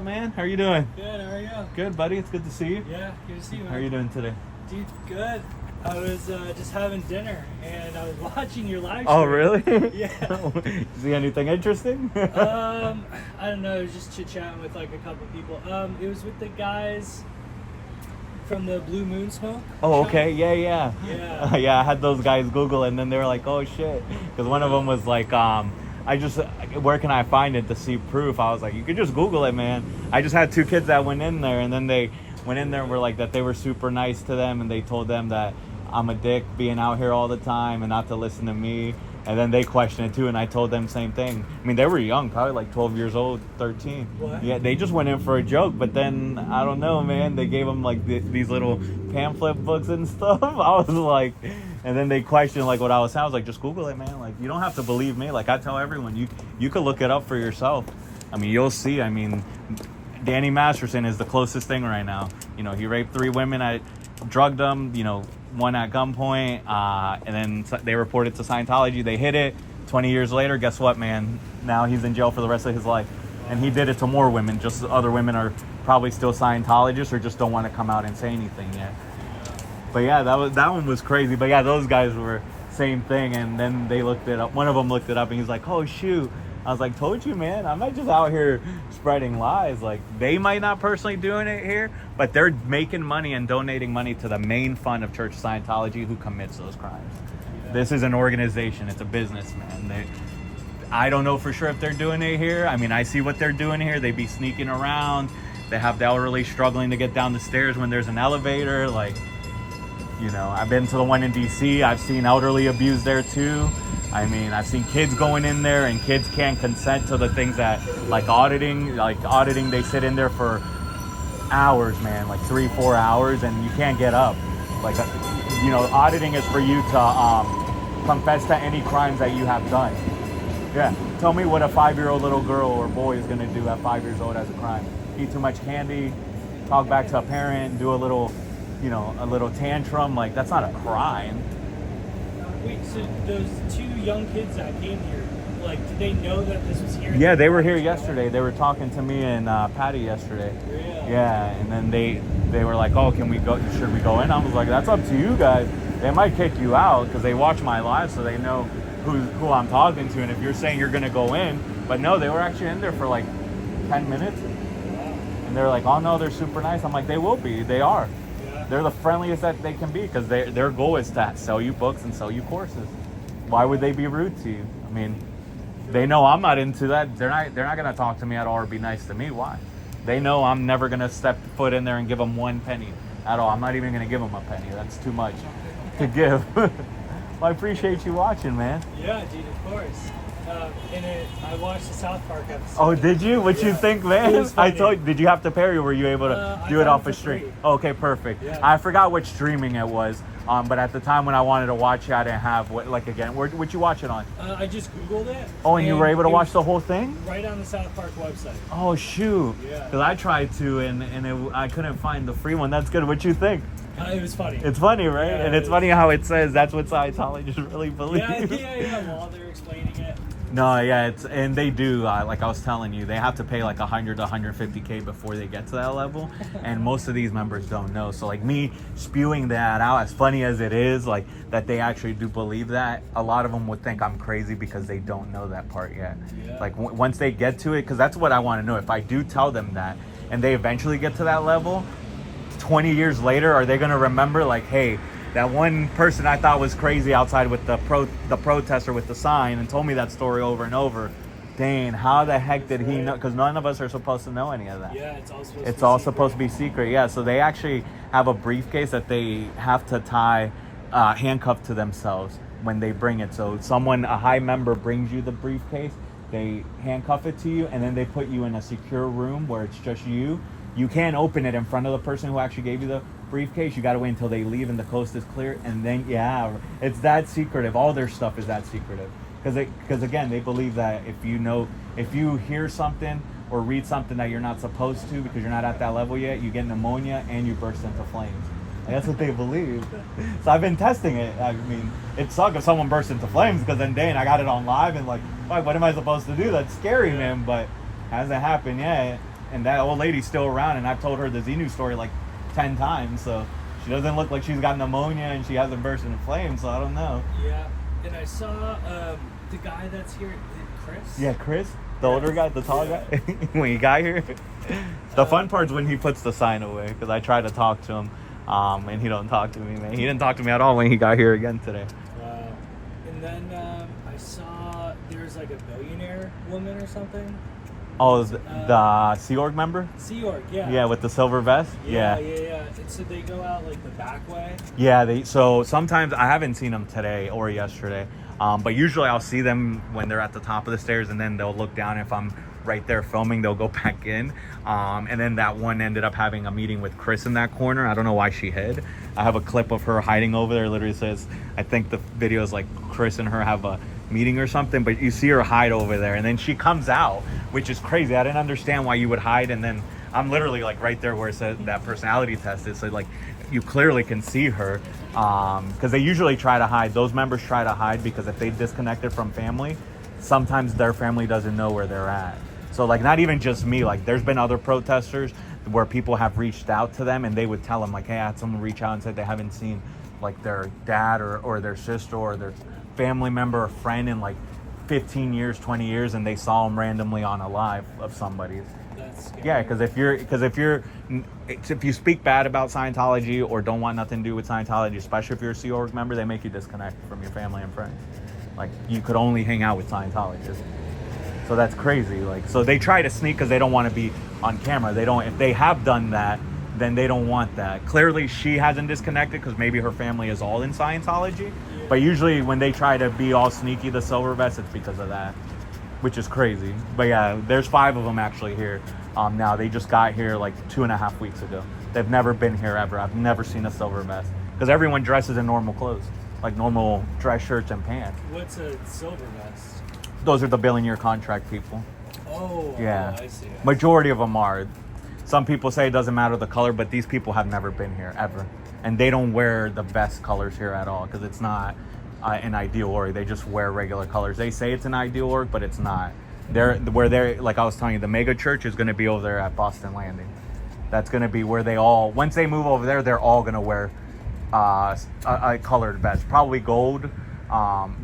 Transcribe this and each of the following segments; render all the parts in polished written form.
Man, how are you doing? Good, how are you? Good, buddy. It's good to see you. Yeah, good to see you, man. How are you doing today? Dude, good. I was just having dinner and I was watching your live stream. Oh, really? Yeah. See anything interesting? I don't know, I was just chit-chatting with like a couple people. It was with the guys from the Blue Moon Smoke. Oh, show. okay. Yeah. Yeah. Yeah, I had those guys Google, and then they were like, "Oh shit," because one of them was like, where can I find it to see proof? I was like, you could just Google it, man. I just had two kids that went in there, and then they went in there and were like that they were super nice to them, and they told them that I'm a dick being out here all the time and not to listen to me. And then they questioned it too, and I told them same thing. I mean, they were young, probably like 12 years old, 13. What? Yeah, they just went in for a joke, but then, I don't know, man, they gave them like these little pamphlet books and stuff. I was like, and then they questioned like what I was saying. I was like, just Google it, man. Like, you don't have to believe me. Like, I tell everyone, you could look it up for yourself. I mean, you'll see. I mean, Danny Masterson is the closest thing right now. You know, he raped 3 women. I drugged them, one at gunpoint, and then they reported to Scientology. They hit it. 20 years later, guess what, man? Now he's in jail for the rest of his life. And he did it to more women. Just other women are probably still Scientologists or just don't want to come out and say anything yet. But yeah, that one was crazy. But yeah, those guys were same thing. And then they looked it up. One of them looked it up and he's like, oh, shoot. I was like, told you, man, I'm not just out here spreading lies. Like, they might not personally doing it here, but they're making money and donating money to the main fund of Church of Scientology who commits those crimes. Yeah. This is an organization. It's a business, man. I don't know for sure if they're doing it here. I mean, I see what they're doing here. They be sneaking around. They have the elderly struggling to get down the stairs when there's an elevator. Like, I've been to the one in D.C. I've seen elderly abused there, too. I mean, I've seen kids going in there and kids can't consent to the things that, like auditing, they sit in there for hours, man, like 3-4 hours, and you can't get up. Like, auditing is for you to confess to any crimes that you have done. Yeah, tell me what a 5-year-old little girl or boy is going to do at 5 years old as a crime. Eat too much candy, talk back to a parent, do a little tantrum. Like, that's not a crime. Wait, so those 2 young kids that came here, like, did they know that this was here? Yeah, they were here yesterday. They were talking to me and Patty yesterday. Really? Yeah, and then they were like, oh, can we go? Should we go in? I was like, that's up to you guys. They might kick you out because they watch my live, so they know who I'm talking to. And if you're saying you're gonna go in, but no, they were actually in there for like 10 minutes. And they're like, oh no, they're super nice. I'm like, they will be. They are. They're the friendliest that they can be because their goal is to sell you books and sell you courses. Why would they be rude to you? I mean, they know I'm not into that. They're not going to talk to me at all or be nice to me. Why? They know I'm never going to step foot in there and give them 1 penny at all. I'm not even going to give them a penny. That's too much to give. Well, I appreciate you watching, man. Yeah, dude, of course. I watched the South Park episode. Oh, did you? What you think, man? I told you. Did you have to pay or were you able to do it off a stream? Okay, perfect. Yeah. I forgot which streaming it was. But at the time when I wanted to watch it, I didn't have what'd you watch it on? I just Googled it. Oh, and you were able to watch the whole thing? Right on the South Park website. Oh, shoot. Yeah. Because I tried to, and I couldn't find the free one. That's good. What you think? It was funny. It's funny, right? Yeah, and it's funny how it says that's what Scientologists really believe. Yeah. While they're explaining it. No, yeah, and they do. Like I was telling you, they have to pay like 100 to 150K before they get to that level, and most of these members don't know. So like me spewing that out, as funny as it is, like that they actually do believe that, a lot of them would think I'm crazy because they don't know that part yet. Yeah. Like once they get to it, because that's what I want to know. If I do tell them that, and they eventually get to that level, 20 years later, are they going to remember like, hey, that one person I thought was crazy outside with the protester with the sign and told me that story over and over. Dang, how the heck did he know? Because none of us are supposed to know any of that. Yeah, it's all supposed to be secret. Yeah, so they actually have a briefcase that they have to tie handcuffed to themselves when they bring it. So a high member brings you the briefcase, they handcuff it to you, and then they put you in a secure room where it's just you. You can't open it in front of the person who actually gave you the briefcase. You got to wait until they leave and the coast is clear, and then it's that secretive. All their stuff is that secretive because again, they believe that if you hear something or read something that you're not supposed to because you're not at that level yet, you get pneumonia and you burst into flames. And that's what they believe. So I've been testing it. I mean, it sucks if someone bursts into flames because then dang, I got it on live and like, what am I supposed to do? That's scary, man. But hasn't happened yet. and that old lady's still around, and I've told her the Xenu story like 10 times, so she doesn't look like she's got pneumonia and she hasn't burst into flames, so I don't know. Yeah, and I saw the guy that's here, Chris. Yeah, Chris, the older guy, the tall guy, when he got here. The fun part's when he puts the sign away, because I tried to talk to him, and he don't talk to me, man. He didn't talk to me at all when he got here again today. Wow. And then I saw there's like a billionaire woman or something. Oh, the Sea Org member? Sea Org, yeah. Yeah, with the silver vest? Yeah. And so they go out like the back way? Yeah, so sometimes I haven't seen them today or yesterday, but usually I'll see them when they're at the top of the stairs, and then they'll look down. If I'm right there filming, they'll go back in. And then that one ended up having a meeting with Chris in that corner. I don't know why she hid. I have a clip of her hiding over there. It literally says, I think the video is like Chris and her have a meeting or something, but you see her hide over there, and then she comes out, which is crazy. I didn't understand why you would hide, and then I'm literally like right there where it says that personality test is, so like you clearly can see her, because they usually try to hide. Those members try to hide because if they disconnected from family, sometimes their family doesn't know where they're at. So like not even just me, like there's been other protesters where people have reached out to them and they would tell them like, hey, I had someone reach out and said they haven't seen like their dad or their sister or their family member or friend in like 15 years, 20 years, and they saw them randomly on a live of somebody. That's scary. Yeah, because if you speak bad about Scientology or don't want nothing to do with Scientology, especially if you're a Sea Org member, they make you disconnect from your family and friends. Like you could only hang out with Scientologists. So that's crazy. Like, so they try to sneak because they don't want to be on camera. They don't. If they have done that, then they don't want that. Clearly, she hasn't disconnected because maybe her family is all in Scientology. But usually, when they try to be all sneaky, the silver vest, it's because of that, which is crazy. But yeah, there's 5 of them actually here. Now they just got here like 2.5 weeks ago. They've never been here ever. I've never seen a silver vest because everyone dresses in normal clothes, like normal dress shirts and pants. What's a silver vest? Those are the billion-year contract people. Oh, yeah. I see. Majority of them are. Some people say it doesn't matter the color, but these people have never been here ever, and they don't wear the best colors here at all because it's not an ideal org. They just wear regular colors. They say it's an ideal org, but it's not. They're like I was telling you, the mega church is going to be over there at Boston Landing. That's going to be where they all, once they move over there, they're all going to wear a colored vest, probably gold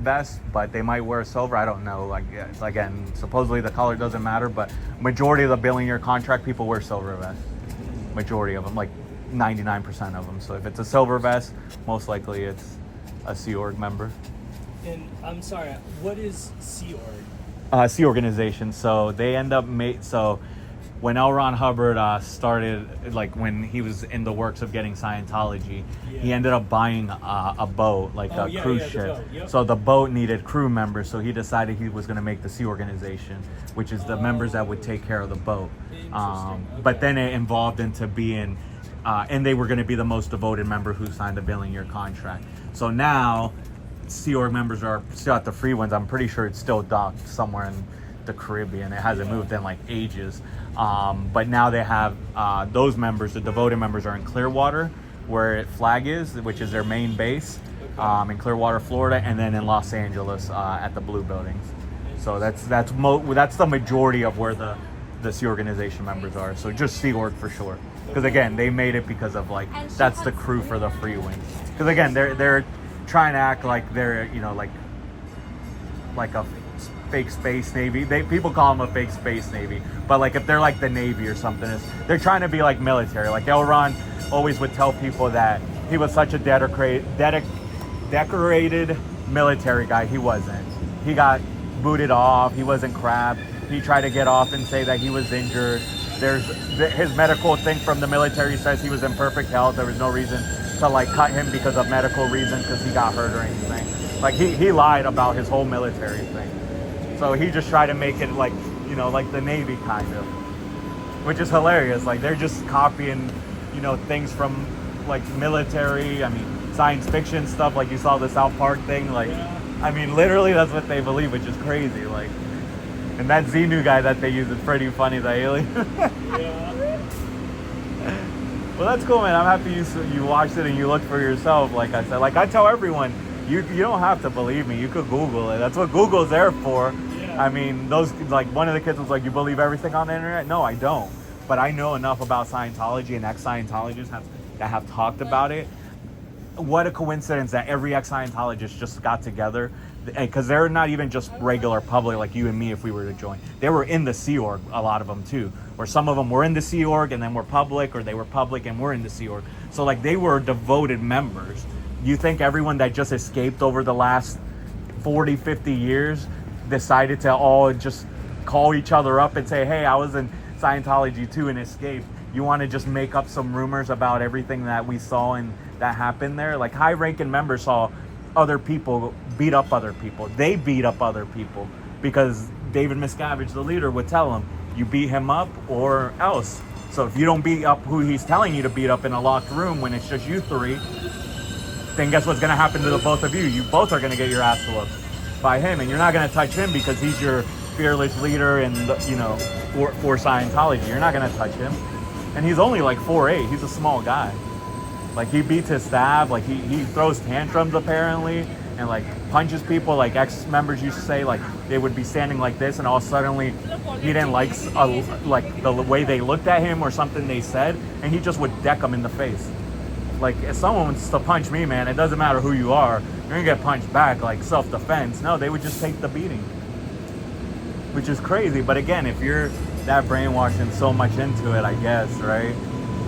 vest, but they might wear silver. I don't know. Like, again, supposedly the color doesn't matter, but majority of the billion-year contract people wear silver vests. Majority of them, like 99% of them. So if it's a silver vest, most likely it's a Sea Org member. And I'm sorry, what is Sea Org? Sea Organization. So they end up so when L. Ron Hubbard started, like when he was in the works of getting Scientology, he ended up buying a boat, like a cruise ship. Yep. So the boat needed crew members, so he decided he was going to make the Sea Organization, which is the members that would take care of the boat. But then it evolved into being, and they were going to be the most devoted member who signed a billion-year contract. So now, Sea Org members are still at the free ones. I'm pretty sure it's still docked somewhere in the Caribbean. It hasn't moved in like ages. But now they have those members, the devoted members, are in Clearwater, where Flag is, which is their main base, in Clearwater, Florida, and then in Los Angeles at the Blue Buildings. So that's the majority of where the Sea Organization members are. So just Sea Org for sure. Because again, they made it because of like that's the crew for the free wings. Because again, they're trying to act like they're like a fake space navy. People call them a fake space navy, but like if they're like the Navy or something, they're trying to be like military. Like L. Ron always would tell people that he was such a decorated military guy. He wasn't. He got booted off. He wasn't crabbed. He tried to get off and say that he was injured. His medical thing from the military says he was in perfect health. There was no reason to like cut him because of medical reasons because he got hurt or anything. Like he lied about his whole military thing. So he just tried to make it like, like the Navy kind of, which is hilarious. Like they're just copying, things from like military, science fiction stuff. Like you saw the South Park thing. Like, literally that's what they believe, which is crazy. Like, and that Xenu guy that they use is pretty funny, the alien. Well, that's cool, man. I'm happy you watched it and you looked for yourself. Like I said, like I tell everyone, you don't have to believe me. You could Google it. That's what Google's there for. Yeah. Those, like one of the kids was like, you believe everything on the internet? No, I don't. but I know enough about Scientology and ex-Scientologists that have talked about it. What a coincidence that every ex-Scientologist just got together, because they're not even just regular public like you and me if we were to join. They were in the Sea Org, a lot of them too, or some of them were in the Sea Org and then were public, or they were public and were in the Sea Org. So like they were devoted members. You think everyone that just escaped over the last 40, 50 years decided to all just call each other up and say, hey, I was in Scientology too and escaped? You want to just make up some rumors about everything that we saw and that happened there? Like high-ranking members saw other people beat up other people. They beat up other people because David Miscavige, the leader, would tell them, you beat him up or else. So if you don't beat up who he's telling you to beat up in a locked room when it's just you three, then guess what's going to happen to the both of you? You both are going to get your ass whooped by him, and you're not going to touch him because he's your fearless leader and, you know, for Scientology. You're not going to touch him. And he's only like 4'8". He's a small guy. Like, he beats his staff. Like, he throws tantrums, apparently, and, like, punches people. Like, ex-members used to say, like, they would be standing like this, and all suddenly he didn't like the way they looked at him or something they said, and he just would deck them in the face. Like, if someone wants to punch me, man, it doesn't matter who you are. You're going to get punched back, like, self-defense. No, they would just take the beating, which is crazy. But, again, if you're that brainwashed and so much into it, I guess, right?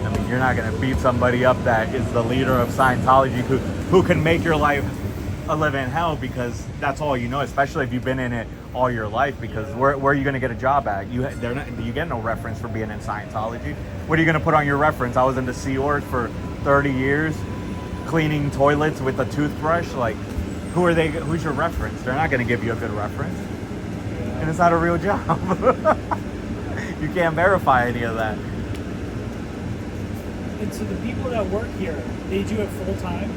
I mean, you're not going to beat somebody up that is the leader of Scientology who can make your life a living hell, because that's all you know, especially if you've been in it all your life, because where are you going to get a job at? You get no reference for being in Scientology. What are you going to put on your reference? I was in the Sea Org for 30 years cleaning toilets with a toothbrush. Like, who's your reference? They're not going to give you a good reference, and it's not a real job. You can't verify any of that. And so the people that work here, they do it full time?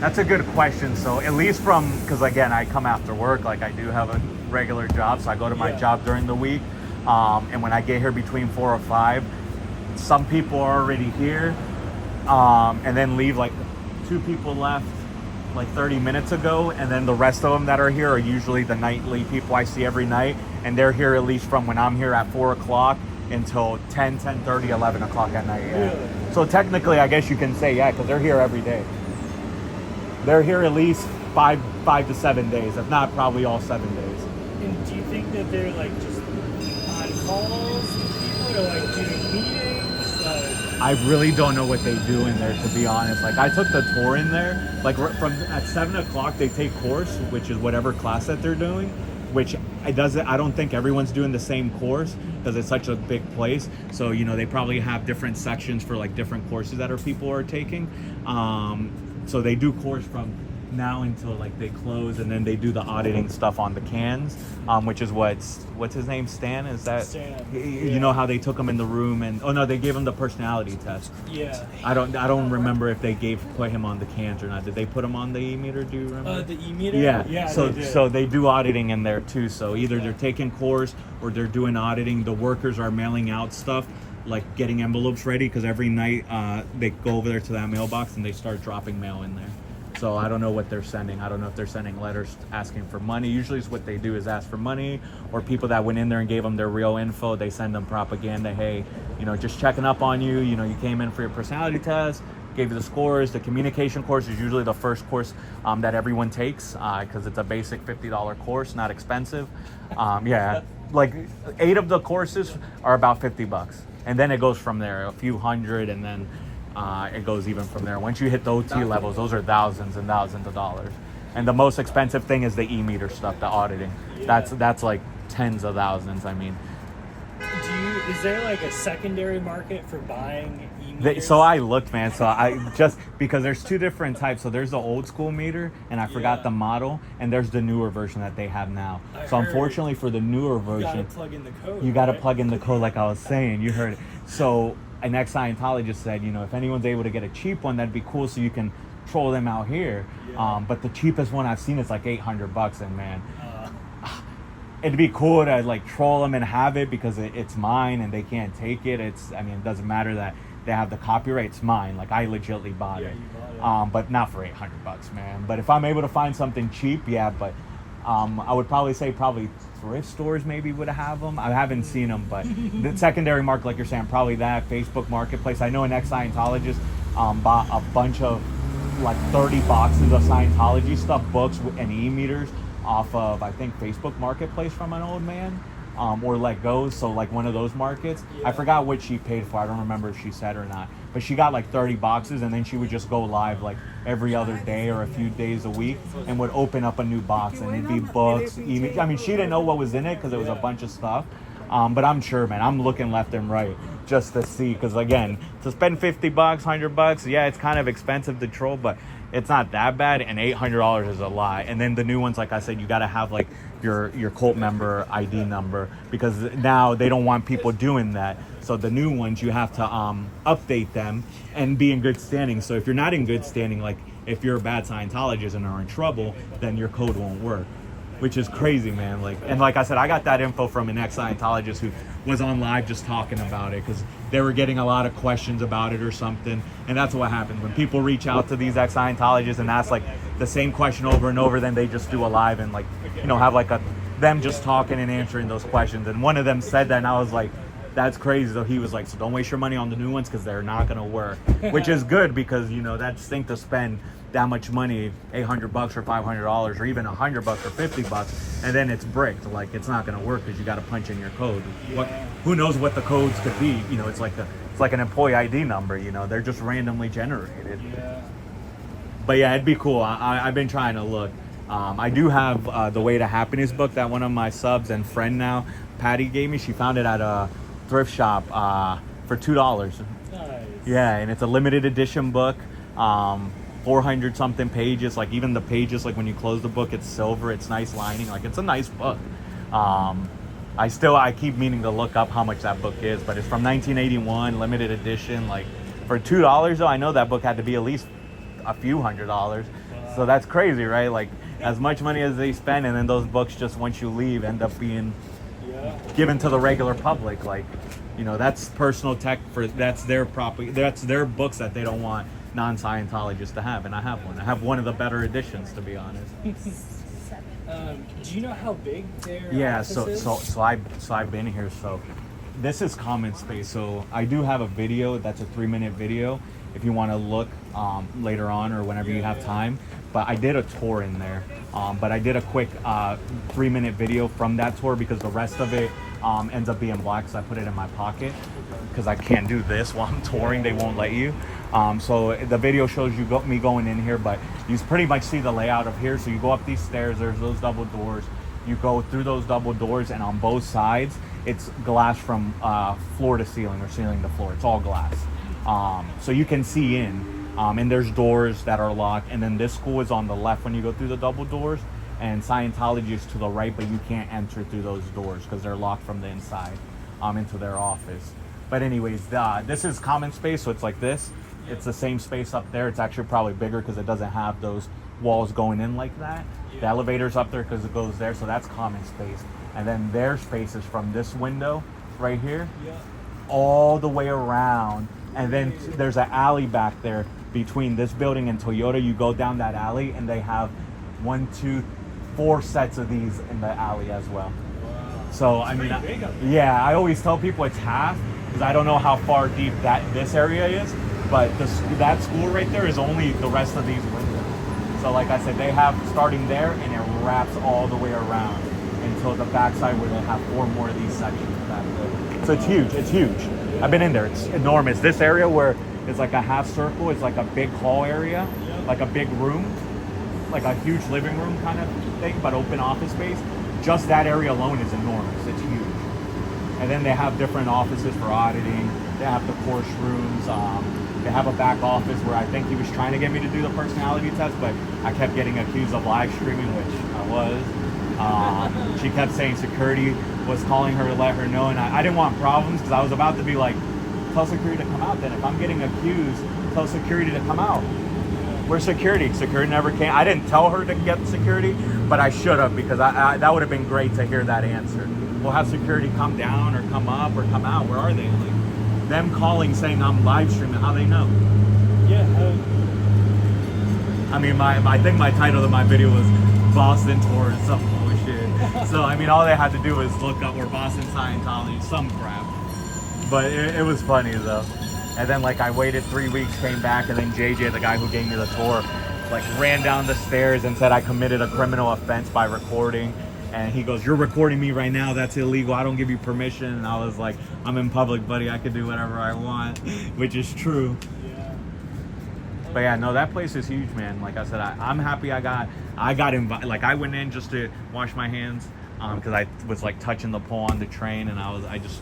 That's a good question. So at least because again, I come after work, like I do have a regular job, so I go to my job during the week. And when I get here between 4 or 5, some people are already here, and then leave. Like 2 people left like 30 minutes ago, and then the rest of them that are here are usually the nightly people I see every night, and they're here at least from when I'm here at 4 o'clock until 10, 10:30, 11 o'clock at night. Yeah. Really? So technically, I guess you can say, yeah, because they're here every day. They're here at least 5 to 7 days, if not probably all 7 days. And do you think that they're like just on calls with people, or like doing meetings? I really don't know what they do in there, to be honest. Like, I took the tour in there. Like, at 7 o'clock, they take course, which is whatever class that they're doing. Which I don't think everyone's doing the same course because it's such a big place. So, you know, they probably have different sections for like different courses that people are taking. So they do course from now until like they close, and then they do the auditing stuff on the cans, which is what's his name, Stan? Is that Stan? You know how they took him in the room and they gave him the personality test. Yeah. I don't remember if they put him on the cans or not. Did they put him on the e-meter? Do you remember? The e-meter? Yeah. Yeah. So they do auditing in there too. So either they're taking course or they're doing auditing. The workers are mailing out stuff, like getting envelopes ready, because every night they go over there to that mailbox and they start dropping mail in there. So I don't know what they're sending. I don't know if they're sending letters asking for money. Usually it's what they do is ask for money, or people that went in there and gave them their real info, they send them propaganda. Hey, you know, just checking up on you. You know, you came in for your personality test, gave you the scores. The communication course is usually the first course that everyone takes, because it's a basic $50 course, not expensive. Yeah, like 8 of the courses are about $50. And then it goes from there, a few hundred, and then it goes even from there. Once you hit the OT levels, those are thousands and thousands of dollars. And the most expensive thing is the e-meter stuff, the auditing. Yeah. That's like tens of thousands. I mean, is there like a secondary market for buying e-meters? So I looked, man. So I just, because there's 2 different types. So there's the old school meter, and I forgot the model, and there's the newer version that they have now. So unfortunately for the newer version, you gotta plug in the code. You gotta plug in the code, like I was saying. You heard it. So an ex-Scientologist said, you know, if anyone's able to get a cheap one, that'd be cool, so you can troll them out here. Yeah. But the cheapest one I've seen is like $800, and man, it'd be cool to like troll them and have it, because it's mine and they can't take it. It doesn't matter that they have the copyright. It's mine. Like, I legitimately bought it. You bought it. But not for $800, man. But if I'm able to find something cheap, yeah. But I would probably say thrift stores maybe would have them. I haven't seen them, but the secondary market, like you're saying, probably that Facebook Marketplace. I know an ex-Scientologist bought a bunch of like 30 boxes of Scientology stuff, books and e-meters off of, I think, Facebook Marketplace from an old man. Or let go, so like one of those markets. Yeah. I forgot what she paid for. I don't remember if she said or not. But she got like 30 boxes, and then she would just go live like every other day or a few days a week, and would open up a new box, and it'd be books. I mean, she didn't know what was in it because it was a bunch of stuff. But I'm sure, man, I'm looking left and right just to see, because again, to spend $50, $100, yeah, it's kind of expensive to troll, but it's not that bad, and $800 is a lot. And then the new ones, like I said, you got to have like your cult member ID number, because now they don't want people doing that. So the new ones, you have to update them and be in good standing. So if you're not in good standing, like if you're a bad Scientologist and are in trouble, then your code won't work, which is crazy, man. Like, and like I said, I got that info from an ex-Scientologist who was on live just talking about it, because they were getting a lot of questions about it or something. And that's what happens when people reach out to these ex-Scientologists and ask like the same question over and over. Then they just do a live and like, you know, have like them just talking and answering those questions. And one of them said that, and I was like, that's crazy. So he was like, so don't waste your money on the new ones, because they're not gonna work. Which is good, because you know that stink to spend that much money, $800 or $500 or even $100 or $50, and then it's bricked. Like, it's not gonna work because you got to punch in your code. Who knows what the codes could be? You know, it's like an employee ID number. You know, they're just randomly generated. Yeah. But yeah, it'd be cool. I've been trying to look. I do have the Way to Happiness book that one of my subs and friend now, Patty, gave me. She found it at a thrift shop for $2. Nice. Yeah, and it's a limited edition book. 400 something pages. Like, even the pages, like when you close the book, it's silver. It's nice lining. Like, it's a nice book. I keep meaning to look up how much that book is, but it's from 1981, limited edition. Like, for $2 though, I know that book had to be at least a few $100s. Wow. So that's crazy, right? Like, as much money as they spend, and then those books, just once you leave, end up being given to the regular public. Like, you know, that's personal tech that's their property. That's their books that they don't want non-Scientologists to have, and I have one. I have one of the better editions, to be honest. Do you know how big their Yeah, office is? so I've been here. So this is common space. So I do have a video that's a 3-minute video if you want to look later on or whenever you have time. But I did a tour in there. But I did a quick 3-minute video from that tour, because the rest of it ends up being black, so I put it in my pocket because I can't do this while I'm touring. They won't let you. So the video shows you me going in here, but you pretty much see the layout of here. So you go up these stairs, there's those double doors. You go through those double doors, and on both sides, it's glass from floor to ceiling or ceiling to floor. It's all glass. So you can see in. And there's doors that are locked, and then this school is on the left when you go through the double doors, and Scientology is to the right, but you can't enter through those doors because they're locked from the inside into their office. But anyways, this is common space, so it's like this. It's the same space up there. It's actually probably bigger because it doesn't have those walls going in like that. The elevator's up there because it goes there, so that's common space. And then their space is from this window right here all the way around, and then there's an alley back there between this building and Toyota. You go down that alley, and they have 1, 2, 4 sets of these in the alley as well. Wow. So I mean, yeah, I always tell people it's half, because I don't know how far deep this area is, but that school right there is only the rest of these windows. So like I said, they have starting there, and it wraps all the way around until the backside, where they have 4 more of these sections back there. So it's huge. It's huge. I've been in there. It's enormous. This area where it's like a half circle, it's like a big hall area, like a big room, like a huge living room kind of thing, but open office space. Just that area alone is enormous. It's huge. And then they have different offices for auditing. They have the course rooms. They have a back office where I think he was trying to get me to do the personality test, but I kept getting accused of live streaming, which I was. She kept saying security was calling her to let her know, and I didn't want problems, because I was about to be like, tell security to come out then. If I'm getting accused, tell security to come out. Where's security? Security never came. I didn't tell her to get security, but I should have, because that would have been great to hear that answer. We'll have security come down or come up or come out. Where are they? Like, them calling saying I'm live streaming, how they know? Yeah. I mean, I think my title of my video was Boston tour or some bullshit. So I mean, all they had to do was look up where Boston Scientology, some crap. But it was funny though. And then like I waited 3 weeks, came back, and then JJ, the guy who gave me the tour, like ran down the stairs and said I committed a criminal offense by recording. And he goes, "You're recording me right now. That's illegal. I don't give you permission." And I was like, "I'm in public, buddy. I could do whatever I want," which is true. Yeah. But yeah, no, that place is huge, man. Like I said, I'm happy I got invited. Like I went in just to wash my hands because I was like touching the pole on the train, and I just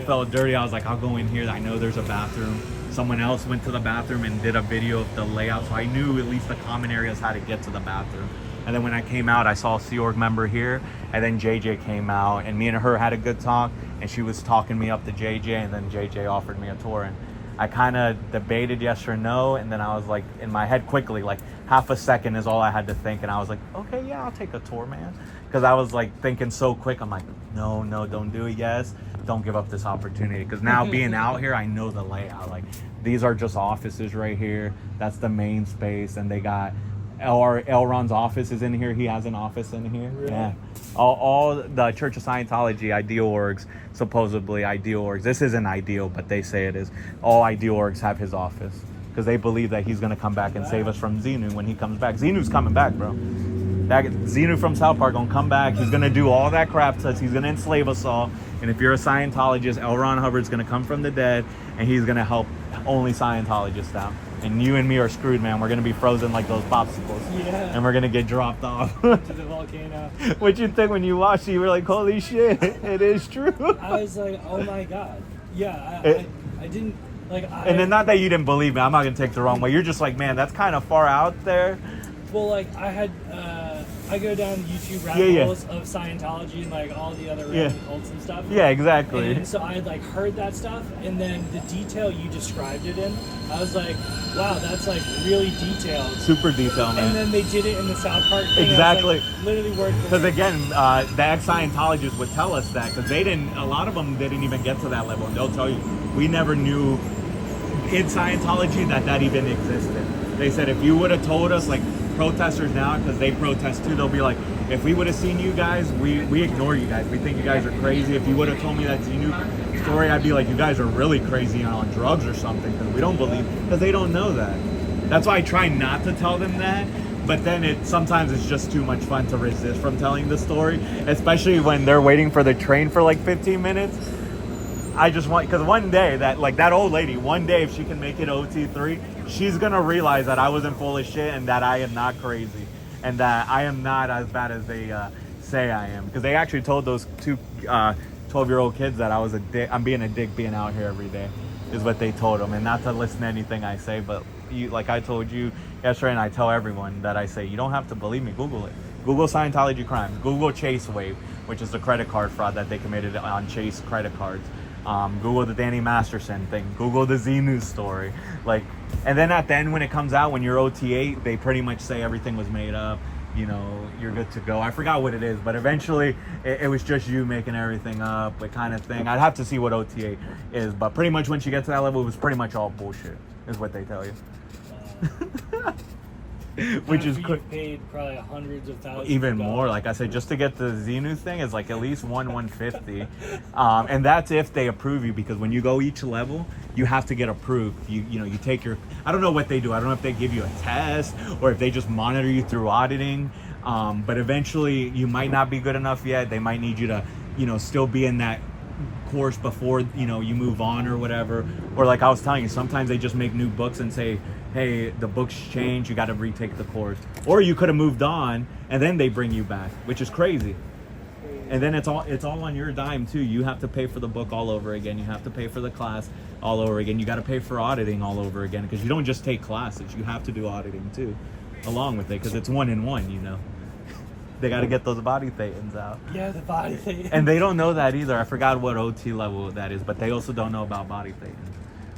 felt dirty. I was like, I'll go in here. I know there's a bathroom. Someone else went to the bathroom and did a video of the layout, so I knew at least the common areas how to get to the bathroom. And then when I came out, I saw a Sea Org member here, and then JJ came out, and me and her had a good talk, and she was talking me up to JJ, and then JJ offered me a tour, and I kind of debated yes or no, and then I was like, in my head quickly, like half a second is all I had to think, and I was like, okay, yeah, I'll take a tour, man. Because I was like thinking so quick, I'm like, no, don't do it, yes, don't give up this opportunity. Because now being out here, I know the layout. Like, these are just offices right here. That's the main space, and they got Elron's office is in here. He has an office in here. Really? Yeah. All the Church of Scientology, ideal orgs, supposedly ideal orgs. This isn't ideal, but they say it is. All ideal orgs have his office because they believe that he's going to come back and save us from Xenu when he comes back. Xenu's coming back, bro. Xenu from South Park going to come back. He's going to do all that crap to us. He's going to enslave us all. And if you're a Scientologist, L. Ron Hubbard's going to come from the dead, and he's going to help only Scientologists out. And you and me are screwed, man. We're going to be frozen like those popsicles. Yeah. And we're going to get dropped off. To the volcano. What'd you think when you watched it? You were like, holy shit, it is true. I was like, oh my God. Yeah, I didn't, like, And then not that you didn't believe me. I'm not going to take the wrong way. You're just like, man, that's kind of far out there. Well, like, I go down YouTube rabbit holes of Scientology and like all the other random cults and stuff. Yeah, exactly. And so I had like heard that stuff, and then the detail you described it in, I was like, wow, that's like really detailed. Super detailed, man. And then they did it in the South Park thing. Exactly. Like, literally word for Because word. again, the ex-Scientologists would tell us that because a lot of them didn't even get to that level. And they'll tell you, we never knew in Scientology that even existed. They said if you would have told us, like protesters now, because they protest too, they'll be like, if we would have seen you guys, we ignore you guys. We think you guys are crazy. If you would have told me that Xenu story, I'd be like, you guys are really crazy and on drugs or something, because we don't believe, because they don't know that. That's why I try not to tell them that. But then sometimes it's just too much fun to resist from telling the story, especially when they're waiting for the train for like 15 minutes. I just want, because one day that old lady, one day if she can make it OT3, she's gonna realize that I wasn't full of shit and that I am not crazy and that I am not as bad as they say I am. Because they actually told those two 12-year-old kids that I was a dick. I'm being a dick being out here every day, is what they told them. And not to listen to anything I say, but like I told you yesterday, and I tell everyone that I say, you don't have to believe me. Google it. Google Scientology crimes. Google Chase Wave, which is the credit card fraud that they committed on Chase credit cards. Google the Danny Masterson thing. Google the Xenu story. And then at the end when it comes out, when you're OT8, they pretty much say everything was made up. You know, you're good to go. I forgot what it is, but eventually it was just you making everything up, the kind of thing. I'd have to see what OT8 is, but pretty much once you get to that level, it was pretty much all bullshit, is what they tell you. Which is paid probably hundreds of thousands. Even more, like I said, just to get the Xenu thing is like at least $150, and that's if they approve you. Because when you go each level, you have to get approved. You take your. I don't know what they do. I don't know if they give you a test or if they just monitor you through auditing. But eventually, you might not be good enough yet. They might need you to, still be in that course before you move on or whatever. Or like I was telling you, sometimes they just make new books and say, hey, the books change, you got to retake the course. Or you could have moved on and then they bring you back, which is crazy. And then it's all on your dime too. You have to pay for the book all over again. You have to pay for the class all over again. You got to pay for auditing all over again, because you don't just take classes. You have to do auditing too along with it, because it's 1-in-1. They got to get those body thetans out. Yeah, the body thetans. And they don't know that either. I forgot what OT level that is, but they also don't know about body thetans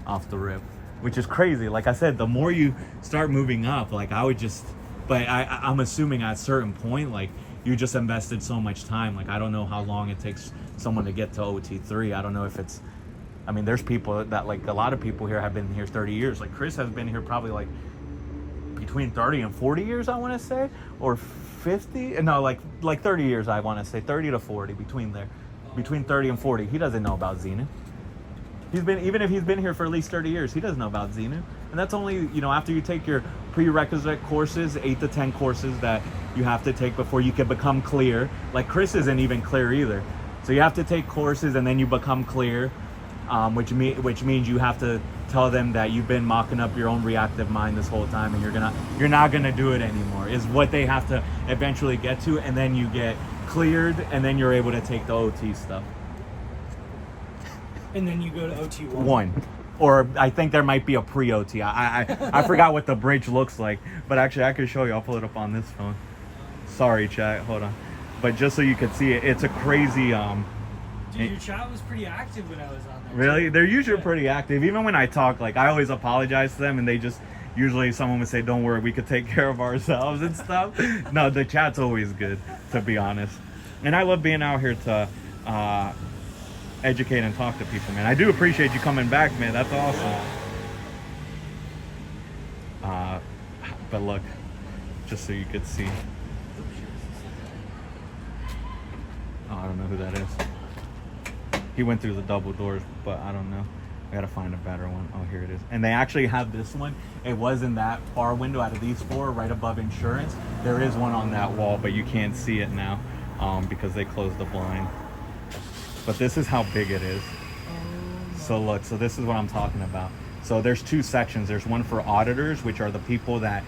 off the rip, which is crazy. Like I said, the more you start moving up, like I would just, but I'm assuming at a certain point, like you just invested so much time. Like I don't know how long it takes someone to get to OT3. I don't know if it's, there's people that, like a lot of people here have been here 30 years. Like Chris has been here probably like between 30 and 40 years, I want to say, or 50. No, like 30 years, I want to say, 30 to 40, between 30 and 40. He doesn't know about Xenu. Even if he's been here for at least 30 years, he doesn't know about Xenu. And that's only, after you take your prerequisite courses, 8 to 10 courses that you have to take before you can become clear. Like Chris isn't even clear either. So you have to take courses and then you become clear, which means you have to tell them that you've been mocking up your own reactive mind this whole time, and you're not gonna do it anymore, is what they have to eventually get to, and then you get cleared, and then you're able to take the OT stuff. And then you go to OT one. Or I think there might be a pre-OT. I forgot what the bridge looks like, but actually I could show you. I'll pull it up on this phone. Sorry, chat. Hold on. But just so you could see it, it's a crazy. Dude, your chat was pretty active when I was on there. Really? Too. They're usually pretty active. Even when I talk, like I always apologize to them, and they just usually someone would say, "Don't worry, we could take care of ourselves" and stuff. No, the chat's always good, to be honest. And I love being out here to educate and talk to people, man. I do appreciate you coming back, man. That's awesome. But look, just so you could see. Oh, I don't know who that is. He went through the double doors, but I don't know. I gotta find a better one. Oh, here it is. And they actually have this one. It was in that far window out of these four, right above insurance. There is one on that wall, but you can't see it now because they closed the blind. But this is how big it is. So look, so this is what I'm talking about. So there's two sections. There's one for auditors, which are the people that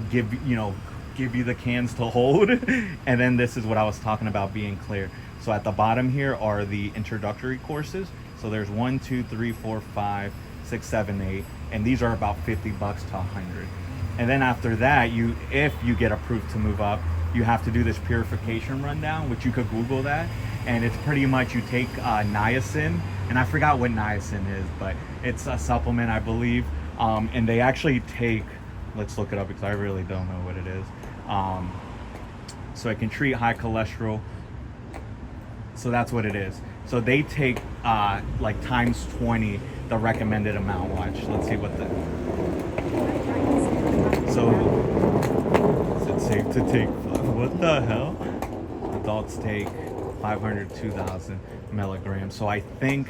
give you the cans to hold. And then this is what I was talking about being clear. So at the bottom here are the introductory courses. So there's 1, 2, 3, 4, 5, 6, 7, 8. And these are about $50 to 100. And then after that, if you get approved to move up, you have to do this purification rundown, which you could Google that. And it's pretty much you take niacin, and I forgot what niacin is, but it's a supplement, I believe. And they actually take, let's look it up because I really don't know what it is. So it can treat high cholesterol. So that's what it is. So they take like times 20 the recommended amount. Watch, let's see what the. So is it safe to take? What the hell? Adults take 500 to 2,000 milligrams. So I think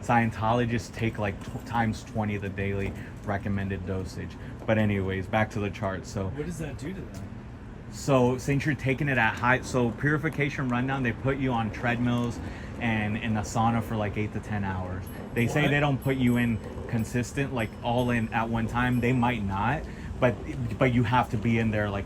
Scientologists take like times 20 the daily recommended dosage. But anyways, back to the chart. So what does that do to them? So since you're taking it at high, so purification rundown, they put you on treadmills and in a sauna for like 8 to 10 hours. They say they don't put you in consistent, like all in at one time. They might not, but you have to be in there like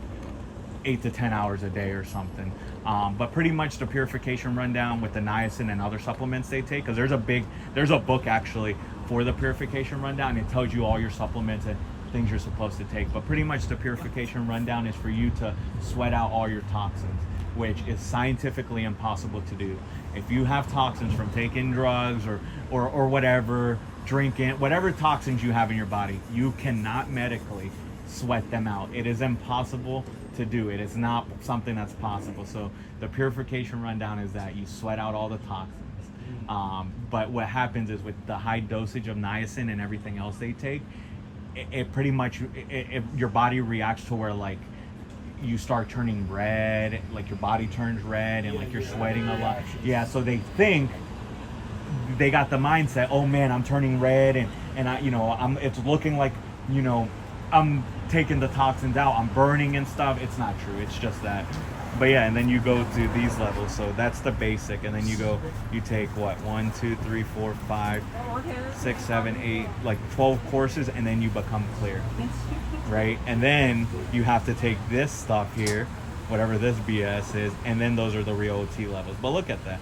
8 to 10 hours a day or something. But pretty much the purification rundown with the niacin and other supplements they take, because there's a book actually for the purification rundown, and it tells you all your supplements and things you're supposed to take. But pretty much the purification rundown is for you to sweat out all your toxins, which is scientifically impossible to do. If you have toxins from taking drugs or whatever, drinking, whatever toxins you have in your body, you cannot medically sweat them out. It is impossible to do. It is not something that's possible. So the purification rundown is that you sweat out all the toxins. But what happens is with the high dosage of niacin and everything else they take, it pretty much, your body reacts to where like you start turning red, like your body turns red and like you're sweating a lot. Yeah, so they think, they got the mindset, oh man, I'm turning red and I, it's looking like, I'm taking the toxins out, I'm burning and stuff. It's not true, it's just that. But yeah, and then you go to these levels, so that's the basic, and then you take what, 1, 2, 3, 4, 5, 6, 7, 8, like 12 courses, and then you become clear, right? And then you have to take this stuff here, whatever this BS is, and then those are the real OT levels. But look at that.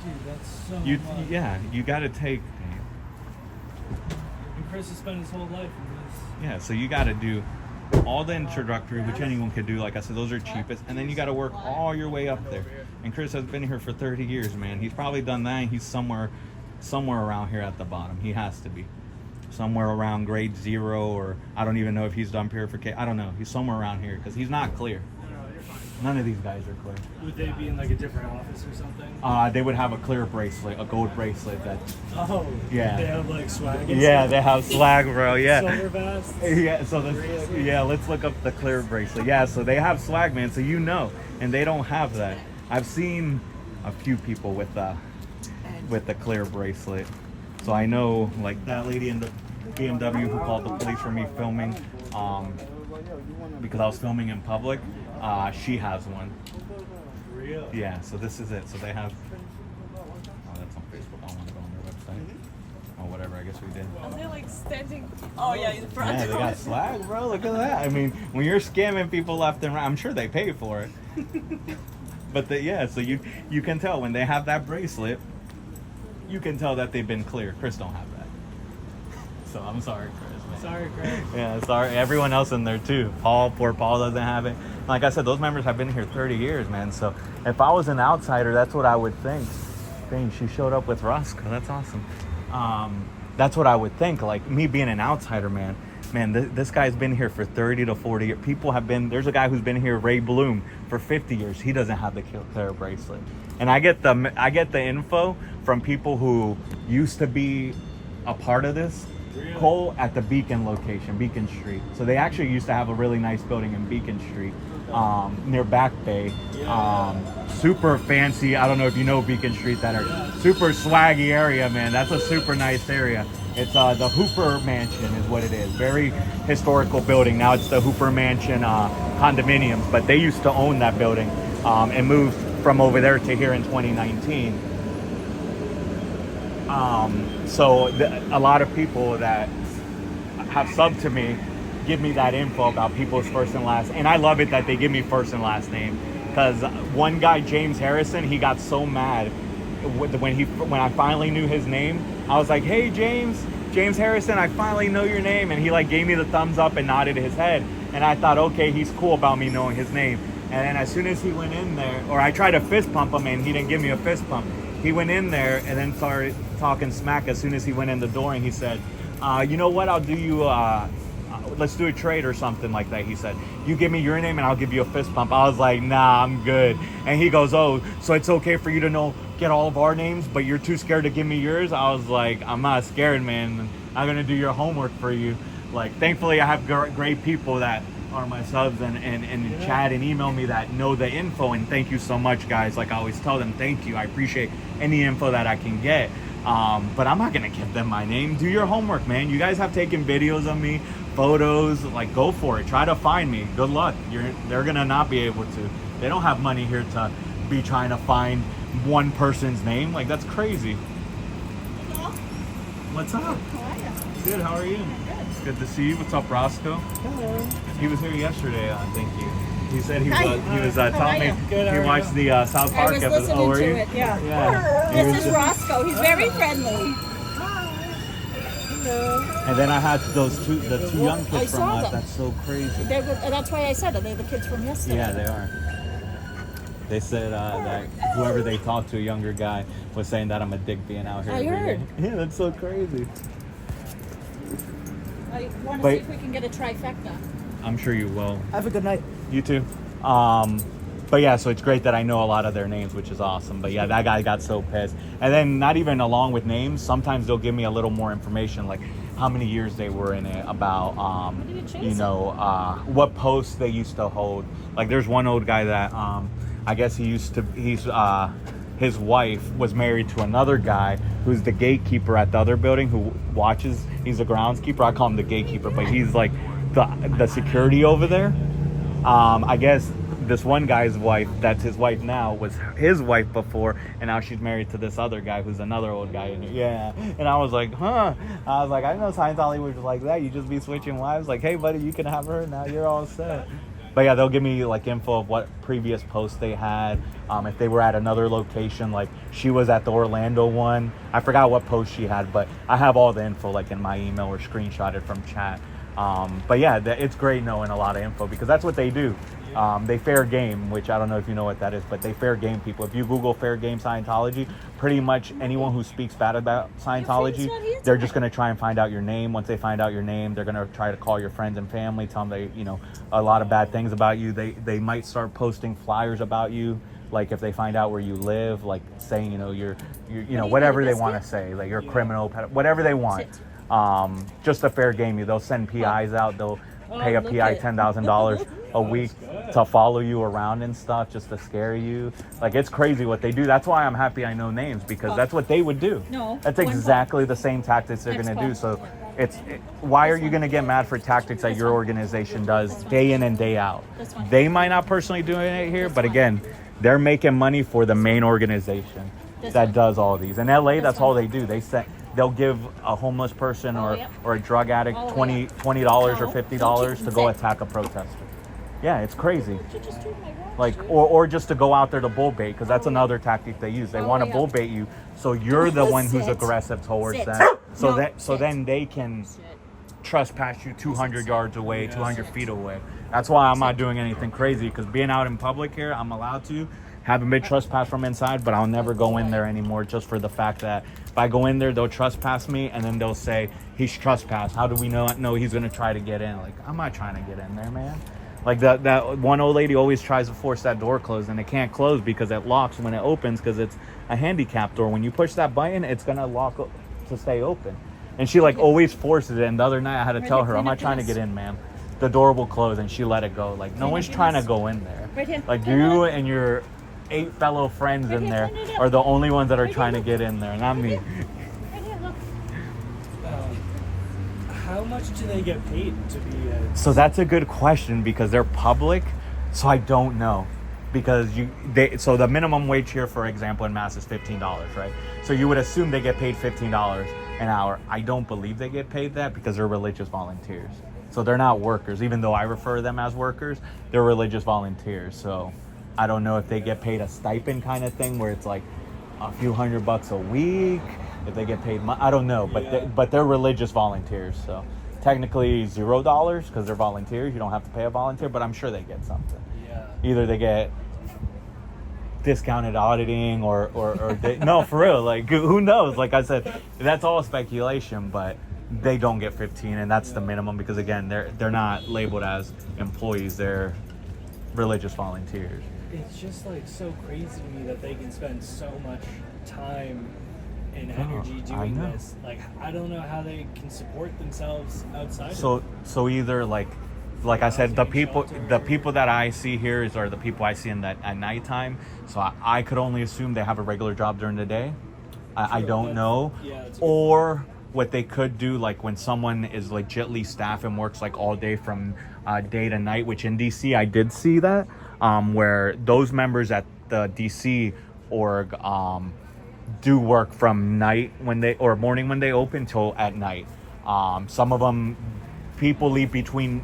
Dude, that's so much. Yeah, you got to take. And Chris has spent his whole life in this. Yeah, so you got to do all the introductory, which anyone could do. Like I said, those are cheapest, and then you got to work all your way up there. And Chris has been here for 30 years, man. He's probably done that. And he's somewhere around here at the bottom. He has to be somewhere around grade 0, or I don't even know if he's done purification. I don't know. He's somewhere around here because he's not clear. No, you're fine. None of these guys are clear. Would they be in like a different office or something? They would have a clear bracelet, a gold bracelet. That. Oh. Yeah. They have like swag. And Yeah, stuff? they have swag, bro. Yeah. Silver vests. Yeah. So let's look up the clear bracelet. Yeah. So they have swag, man. So you know, and they don't have that. I've seen a few people with the clear bracelet. So I know, like that lady in the BMW who called the police for me filming, because I was filming in public. She has one. Real. Yeah, so this is it. So they have. Oh, that's on Facebook. I want to go on their website. Or whatever. I guess we did. Oh, they're like standing. Oh yeah, in front. Yeah, they got swag, bro. Look at that. I mean, when you're scamming people left and right, I'm sure they pay for it. But so you can tell when they have that bracelet. You can tell that they've been clear. Chris don't have that. So I'm sorry, Chris. Man. Sorry, Chris. Yeah, sorry. Everyone else in there too. Poor Paul doesn't have it. Like I said, those members have been here 30 years, man. So if I was an outsider, that's what I would think. Dang, she showed up with Roscoe. That's awesome. That's what I would think. Like me being an outsider, man. This guy's been here for 30 to 40 years. People have been. There's a guy who's been here, Ray Bloom, for 50 years. He doesn't have the clear bracelet. And I get the info from people who used to be a part of this. Really? Cole at the Beacon location, Beacon Street. So they actually used to have a really nice building in Beacon Street, near Back Bay. Super fancy. I don't know if you know Beacon Street, super swaggy area, man. That's a super nice area. It's the Hooper Mansion is what it is. Very historical building. Now it's the Hooper Mansion condominiums, but they used to own that building and moved from over there to here in 2019. So a lot of people that have subbed to me give me that info about people's first and last, and I love it that they give me first and last name, because one guy, James Harrison, he got so mad when I finally knew his name. I was like, hey James Harrison, I finally know your name, and he like gave me the thumbs up and nodded his head, and I thought, okay, he's cool about me knowing his name. And then as soon as he went in there, or I tried to fist pump him and he didn't give me a fist pump, he went in there and then started talking smack as soon as he went in the door, and he said, you know what, I'll do you, let's do a trade or something like that. He said, you give me your name and I'll give you a fist pump. I was like, nah, I'm good. And he goes, oh, so it's okay for you to get all of our names, but you're too scared to give me yours? I was like, I'm not scared, man. I'm gonna do your homework for you. Like, thankfully I have great people that are my subs and chat and email me that know the info, and thank you so much, guys. Like I always tell them, thank you. I appreciate any info that I can get. But I'm not gonna give them my name. Do your homework, man. You guys have taken videos of me, photos, like go for it. Try to find me. Good luck. They're gonna not be able to. They don't have money here to be trying to find one person's name. Like that's crazy. Hello. What's up? How are you? Good, how are you? Good. It's good to see you. What's up, Roscoe? Hello. He was here yesterday, thank you. He said he Hi. was How telling are me you? Good, how he are watched you? the South I Park was episode. listening Oh, were to you? it, yeah. Yeah. He was This is just- Roscoe. He's very friendly. Hello. And then I had the two young I kids from saw us. them. That's so crazy. That's why I said it. They're the kids from yesterday. Yeah, they are. They said that whoever they talked to, a younger guy, was saying that I'm a dick being out here. I every heard. day. Yeah, that's so crazy. I want to But- see if we can get a trifecta. I'm sure you will. Have a good night. You too. But yeah, so it's great that I know a lot of their names, which is awesome. But yeah, that guy got so pissed. And then not even along with names, sometimes they'll give me a little more information, like how many years they were in it, about what posts they used to hold. Like there's one old guy that I guess his wife was married to another guy who's the gatekeeper at the other building who watches. He's a groundskeeper. I call him the gatekeeper, but he's like the security over there. I guess this one guy's wife, that's his wife now, was his wife before, and now she's married to this other guy who's another old guy in here. Yeah. And I was like, huh. I was like, I know Scientology was like that. You just be switching wives. Like, hey, buddy, you can have her. Now you're all set. But yeah, they'll give me like info of what previous posts they had. If they were at another location, like she was at the Orlando one. I forgot what post she had, but I have all the info like in my email or screenshotted from chat. But yeah, it's great knowing a lot of info because that's what they do. They fair game, which I don't know if you know what that is, but they fair game people. If you Google fair game Scientology, pretty much anyone who speaks bad about Scientology, they're just going to try and find out your name. Once they find out your name, they're going to try to call your friends and family, tell them a lot of bad things about you. They might start posting flyers about you, like if they find out where you live, like saying you're whatever they want to say, like you're a criminal, whatever they want. Just a fair game you. They'll send PIs out. They'll pay a PI $10,000 a week to follow you around and stuff, just to scare you. Like, it's crazy what they do. That's why I'm happy I know names, because that's what they would do. No. That's exactly the same tactics they're going to do. So why are you going to get mad for tactics that your organization does day in and day out? They might not personally doing it here, but again, they're making money for the main organization that does all these. In LA, that's all they do. They'll give a homeless person or a drug addict $20 or $50 to go attack a protester. Yeah, it's crazy. Like, or just to go out there to bull bait, because that's another tactic they use. They want to bull bait you, so you're the one who's aggressive towards them. So then they can trespass you 200 yards away, 200 feet away. That's why I'm not doing anything crazy, because being out in public here, I'm allowed to. Haven't been trespassed from inside, but I'll never go in there anymore, just for the fact that if I go in there, they'll trespass me, and then they'll say, he's trespassed. How do we know he's going to try to get in? Like, I'm not trying to get in there, man. Like, that one old lady always tries to force that door closed, and it can't close because it locks when it opens, because it's a handicap door. When you push that button, it's going to lock to stay open. And she, always forces it. And the other night, I had to tell her, I'm not trying to get in, ma'am. The door will close, and she let it go. Like, no one's trying to go in there. Like, you and your 8 fellow friends in there are the only ones that are trying to get in there, not me. How much do they get paid to be So that's a good question, because they're public, so I don't know. Because so the minimum wage here, for example, in Mass is $15, right? So you would assume they get paid $15 an hour. I don't believe they get paid that, because they're religious volunteers. So they're not workers. Even though I refer to them as workers, they're religious volunteers. So I don't know if they get paid a stipend kind of thing, where it's like a few $100 a week. If they get paid, I don't know. But they're religious volunteers. So technically $0, because they're volunteers. You don't have to pay a volunteer, but I'm sure they get something. Yeah. Either they get discounted auditing or no, for real. Like, who knows? Like I said, that's all speculation, but they don't get 15, and that's the minimum, because again, they're not labeled as employees. They're religious volunteers. It's just so crazy to me that they can spend so much time and energy doing this. Like, I don't know how they can support themselves outside. So either like I said, the people that I see here are the people I see at nighttime. So I could only assume they have a regular job during the day. I don't know. Yeah, or what they could do, like when someone is legitly staff and works all day from day to night, which in DC I did see that, where those members at the DC org do work from night morning when they open till at night. Some of them, people leave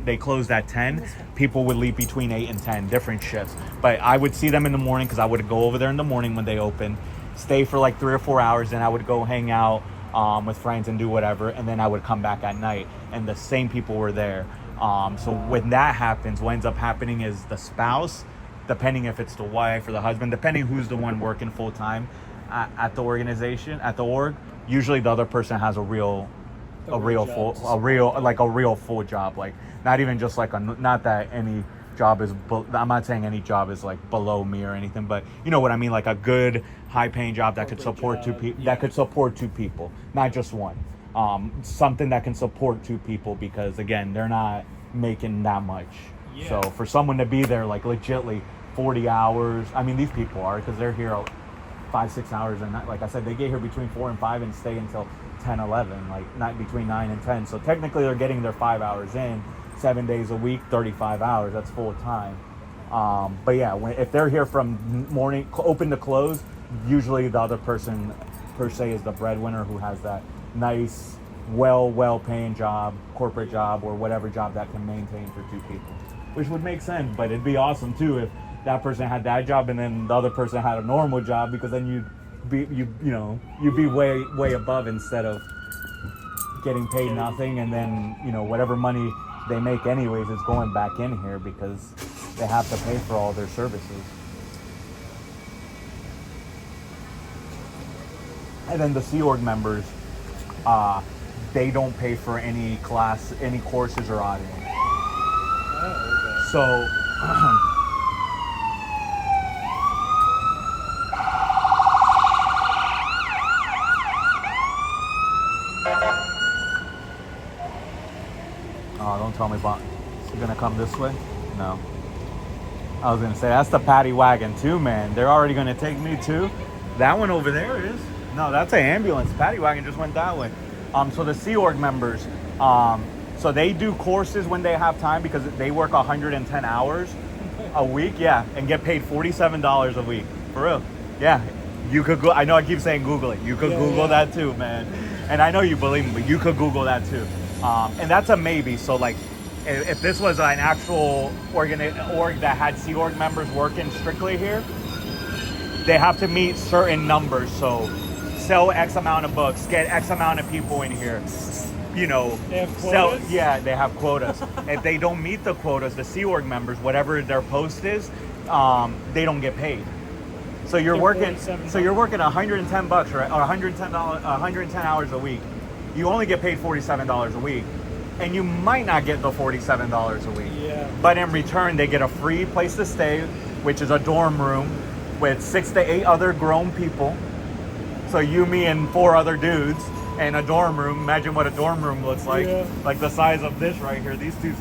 they closed at 10. People would leave between 8 and 10, different shifts. But I would see them in the morning, because I would go over there in the morning when they open, stay for 3 or 4 hours, and I would go hang out with friends and do whatever, and then I would come back at night, and the same people were there. So when that happens, what ends up happening is the spouse, depending if it's the wife or the husband, depending who's the one working full time at the organization, at the org, usually the other person has a real full job. Like, not even just not that any job is, I'm not saying any job is below me or anything, but you know what I mean, a good high paying job that could support two people, not just one. Something that can support 2 people, because again, they're not making that much. Yeah. So for someone to be there legitly 40 hours, I mean, these people are, because they're here 5-6 hours a night. Like I said, they get here between 4 and 5 and stay until 10, 11, not between 9 and 10. So technically they're getting their 5 hours in, 7 days a week, 35 hours. That's full time. But yeah, if they're here from morning open to close, usually the other person per se is the breadwinner, who has that nice, well paying job, corporate job, or whatever job that can maintain for 2 people, which would make sense. But it'd be awesome too if that person had that job and then the other person had a normal job, because then you'd be way above, instead of getting paid nothing, and then whatever money they make anyways is going back in here because they have to pay for all their services. And then the Sea Org members, they don't pay for any courses or auditing. Oh, okay. So don't tell me about it's gonna come this way. No. I was gonna say that's the paddy wagon too, man. They're already gonna take me too. That one over there is. No, that's an ambulance. Paddy wagon just went that way. So the Sea Org members, so they do courses when they have time because they work 110 hours a week, yeah, and get paid $47 a week. For real. Yeah. You could go I know I keep saying Google it. You could Google that too, man. And I know you believe me, but you could Google that too. And that's a maybe. So like if this was an actual org that had Sea Org members working strictly here, they have to meet certain numbers. So sell X amount of books, get X amount of people in here. They have quotas? They have quotas. If they don't meet the quotas, the Sea Org members, whatever their post is, they don't get paid. So you're working. So you're working $110 bucks, right? Or $110 hours a week. You only get paid $47 a week, and you might not get the $47 a week. Yeah. But in return, they get a free place to stay, which is a dorm room with 6 to 8 other grown people. So you, me, and 4 other dudes in a dorm room. Imagine what a dorm room looks like. Yeah. Like the size of this right here. These 2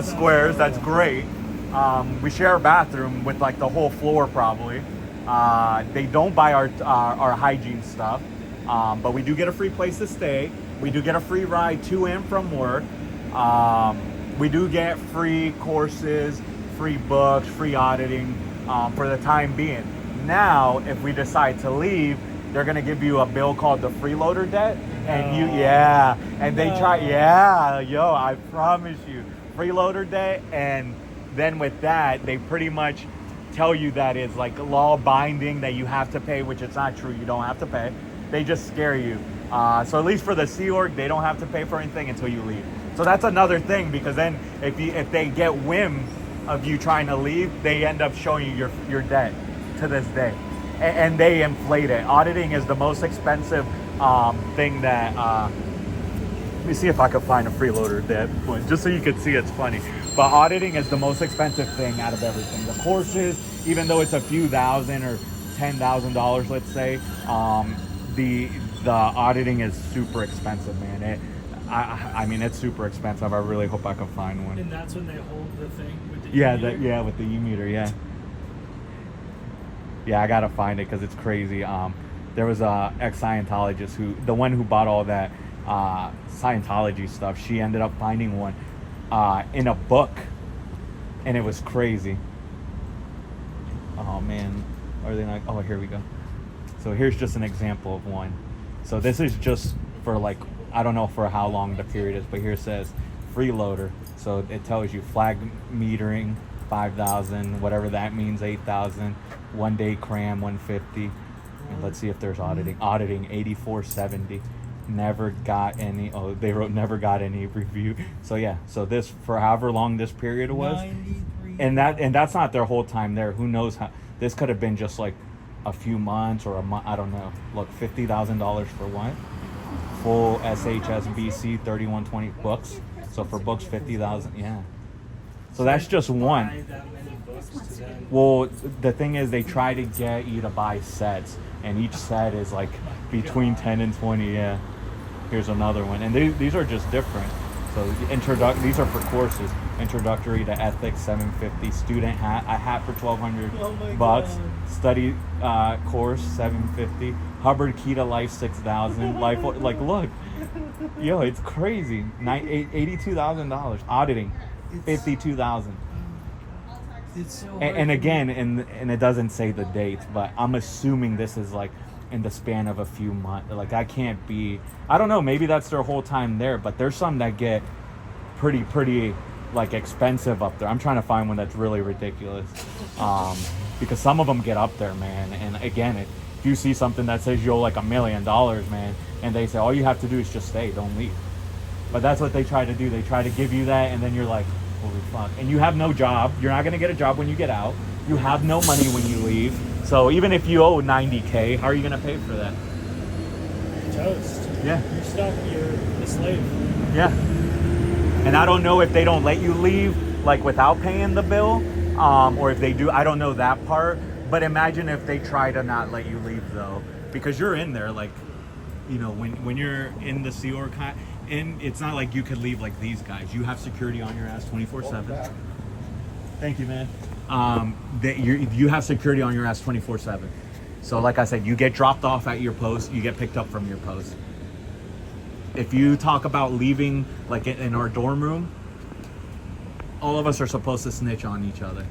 squares. That's great. We share a bathroom with like the whole floor probably. They don't buy our hygiene stuff, but we do get a free place to stay. We do get a free ride to and from work. We do get free courses, free books, free auditing for the time being. Now, if we decide to leave, they're gonna give you a bill called the freeloader debt, and they try, I promise you, freeloader debt, and then with that, they pretty much tell you that it's like law binding that you have to pay, which it's not true. You don't have to pay. They just scare you. So at least for the Sea Org, they don't have to pay for anything until you leave. So that's another thing, because then if they get whim of you trying to leave, they end up showing you your debt to this day, and they inflate it. Auditing is the most expensive thing that. Let me see if I can find a freeloader debt one, just so you can see it's funny. But auditing is the most expensive thing out of everything. The courses, even though it's a few thousand or $10,000, let's say, the auditing is super expensive, man. I mean, it's super expensive. I really hope I can find one. And that's when they hold the thing with the E-meter? With the E-meter, yeah. Yeah, I gotta find it because it's crazy. There was a ex-Scientologist the one who bought all that Scientology stuff. She ended up finding one in a book, and it was crazy. Oh man, are they not? Oh, here we go. So here's just an example of one. So this is just for like, I don't know for how long the period is, but here it says freeloader. So it tells you flag metering 5,000, whatever that means, 8,000. 1 day cram 150. And let's see if there's auditing. Auditing 8470. Never got any. Oh, they wrote never got any review. So yeah. So this, for however long this period was, 93. and that's not their whole time there. Who knows how? This could have been just like a few months or a month. I don't know. Look, $50,000 for what? Full SHSBC 3120 books. So for books 50,000. Yeah. So that's just one. Buy that many books to them. Well, the thing is, they try to get you to buy sets, and each set is like between 10 and 20. Yeah. Here's another one, and these are just different. So these are for courses. Introductory to Ethics 750. Student hat, a hat for 1,200 bucks. God. Study course 750. Hubbard Key to Life 6,000. Life, like, look, yo, it's crazy. $82,000. Auditing 52,000. It's so hard And to again, and it doesn't say the dates, but I'm assuming this is like in the span of a few months. Like, that can't be, I don't know, maybe that's their whole time there, but there's some that get pretty like expensive up there. I'm trying to find one that's really ridiculous, because some of them get up there, man. And again, if you see something that says you owe like $1 million, man, and they say all you have to do is just stay, don't leave. But that's what they try to do. They try to give you that, and then you're like, holy fuck. And you have no job. You're not going to get a job when you get out. You have no money when you leave. So even if you owe $90K, how are you going to pay for that? Toast. Yeah. You're stuck. You're a slave. Yeah. And I don't know if they don't let you leave, like, without paying the bill, or if they do. I don't know that part. But imagine if they try to not let you leave, though, because you're in there, like, you know, when you're in the Sea Org, and it's not like you could leave like these guys. You have security on your ass 24/7. Thank you, man. That you have security on your ass 24/7. So, like I said, you get dropped off at your post, you get picked up from your post. If you talk about leaving, like in our dorm room, all of us are supposed to snitch on each other.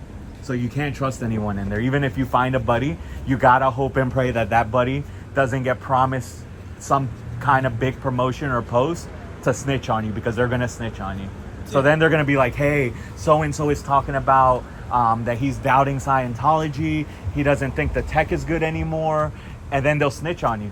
So you can't trust anyone in there. Even if you find a buddy, you gotta hope and pray that that buddy doesn't get promised some kind of big promotion or post to snitch on you, because they're gonna snitch on you. So then they're gonna be like, hey, so-and-so is talking about that he's doubting Scientology. He doesn't think the tech is good anymore. And then they'll snitch on you.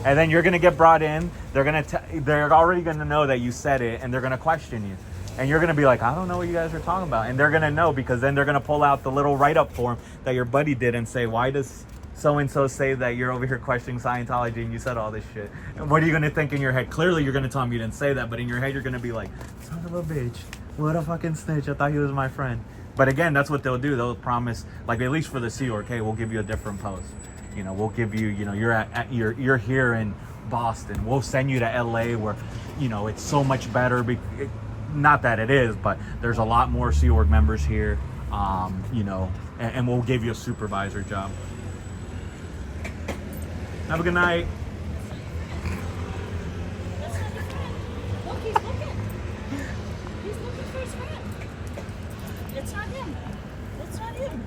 And then you're gonna get brought in. They're already gonna know that you said it, and they're gonna question you. And you're gonna be like, I don't know what you guys are talking about. And they're gonna know, because then they're gonna pull out the little write-up form that your buddy did and say, why does so-and-so say that you're over here questioning Scientology and you said all this shit? And what are you gonna think in your head? Clearly you're gonna tell him you didn't say that, but in your head you're gonna be like, son of a bitch, what a fucking snitch, I thought he was my friend. But again, that's what they'll do. They'll promise, like, at least for the Sea Org, hey, we'll give you a different post. You know, we'll give you, you know, you're here in Boston. We'll send you to LA where, you know, it's so much better. Not that it is, but there's a lot more Sea Org members here, you know, and we'll give you a supervisor job. Have a good night. Look, he's looking. He's looking for his friend. It's not him. It's not him.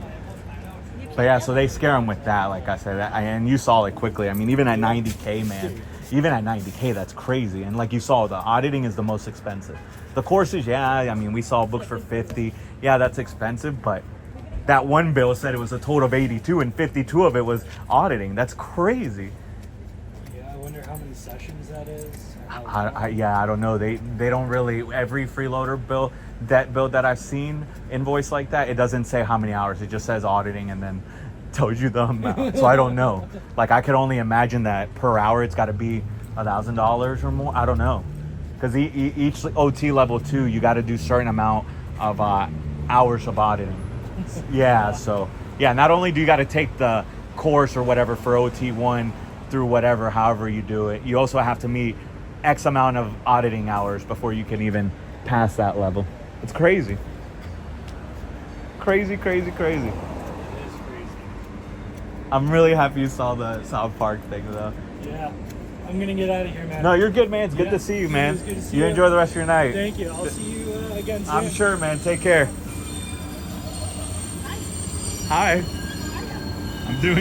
But yeah, so they scare them with that, like I said, and you saw it quickly. I mean, even at 90K, man, even at 90K, that's crazy. And like you saw, the auditing is the most expensive. The courses, yeah, I mean, we saw books for 50. Yeah, that's expensive, but that one bill said it was a total of 82, and 52 of it was auditing. That's crazy. Yeah, I wonder how many sessions that is. I don't know. They don't really, every freeloader bill that I've seen invoice like that, it doesn't say how many hours. It just says auditing and then tells you the amount. So I don't know. Like, I could only imagine that per hour it's got to be $1,000 or more. I don't know, because each OT level 2, you got to do certain amount of hours of auditing. Yeah. So yeah, not only do you got to take the course or whatever for OT1 through whatever, however you do it, you also have to meet X amount of auditing hours before you can even pass that level. It's crazy. Crazy. It is crazy. I'm really happy you saw the South Park thing, though. Yeah. I'm gonna get out of here, man. No, you're good, man. It's good Yeah, to see you, it man. was good to see You you. enjoy the rest of your night. Thank you. I'll see you again soon. I'm sure, man. Take care. Hi. I'm doing